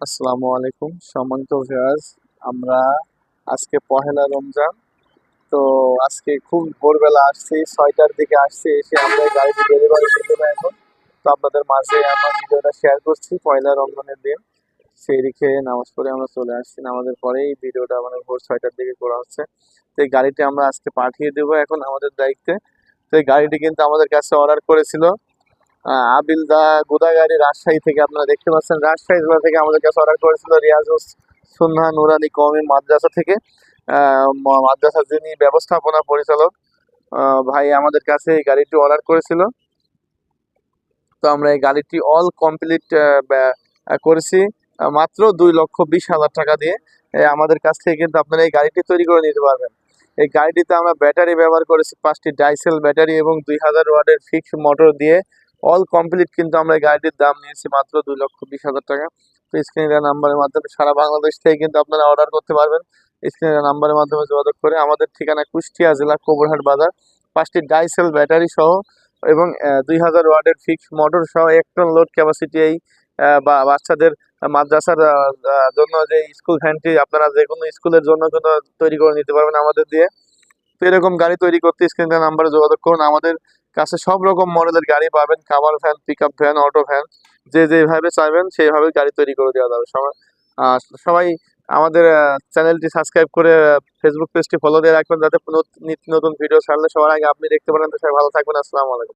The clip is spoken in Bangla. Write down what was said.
আসসালামু আলাইকুম সম্মানিত ভিউয়ার্স। আমরা আজকে পহেলা রমজান, তো আজকে খুব ভোরবেলা আসছি, 6টার দিকে আসছি। এসে আমরা গাড়িটি ডেলিভারি দিয়ে দেবো এখন। তো আপনাদের মাঝে আমার ভিডিওটা শেয়ার করছি পয়লা রমজানের দিন। সেহরি খেয়ে নামাজ পড়ে আমরা চলে আসছি, নামাজের পরেই ভিডিওটা মানে ভোর 6টার দিকে করা হচ্ছে। তো এই গাড়িটি আমরা আজকে পাঠিয়ে দেবো এখন আমাদের দায়িত্বে। তো এই গাড়িটি কিন্তু আমাদের কাছে অর্ডার করেছিল আবিল দা গোদাগাড়ি, রাজশাহী থেকে। আপনারা দেখতে পাচ্ছেন রাজশাহী জেলা থেকে আমাদের কাছে অর্ডার করেছিল রিয়াজুস সুন্নাহ নুরানি কওমি মাদ্রাসা থেকে। মাদ্রাসার যিনি ব্যবস্থাপনা পরিচালক ভাই আমাদের কাছে এই গাড়িটি অর্ডার করেছিল। তো আমরা এই গাড়িটি অল কমপ্লিট করেছি মাত্র 2,20,000 টাকা দিয়ে। আমাদের কাছ থেকে কিন্তু আপনারা এই গাড়িটি তৈরি করে নিতে পারবেন। এই গাড়িটিতে আমরা ব্যাটারি ব্যবহার করেছি 5টি ডাইসেল ব্যাটারি এবং 2000 ওয়াটের ফিক্স মোটর দিয়ে অল কমপ্লিট। কিন্তু আমরা এই গাড়িটির দাম নিয়েছি মাত্র 2,20,000 টাকা। তো স্ক্রিনের নাম্বারের মাধ্যমে সারা বাংলাদেশ থেকে কিন্তু আপনারা অর্ডার করতে পারবেন। স্ক্রিনের নাম্বারের মাধ্যমে যোগাযোগ করে। আমাদের ঠিকানা কুষ্টিয়া জেলা কোবরহাট বাজার। 5টি ডাইসেল ব্যাটারি সহ এবং 2000 ওয়াটের ফিক্সড মোটর সহ 1 টন লোড ক্যাপাসিটি এই বাচ্চাদের মাদ্রাসার জন্য যে স্কুল ভ্যানটি আপনারা যে কোনো স্কুলের জন্য তৈরি করে নিতে পারবেন আমাদের দিয়ে। তো এরকম গাড়ি তৈরি করতে স্ক্রিনের নাম্বারে যোগাযোগ করুন। আমাদের কাছে সব রকম মডেলের গাড়ি পাবেন, cover van, pick up van, auto van, যে যেভাবে চাইবেন সেইভাবে গাড়ি তৈরি করে দেওয়া যাবে। সবাই আমাদের চ্যানেলটি সাবস্ক্রাইব করে ফেসবুক পেজটি ফলো দিয়ে রাখবেন, যাতে নিত্য নতুন ভিডিও ছাড়লে সবার আগে আপনি দেখতে পারেন। তো সবাই ভালো থাকবেন। আসসালামু আলাইকুম।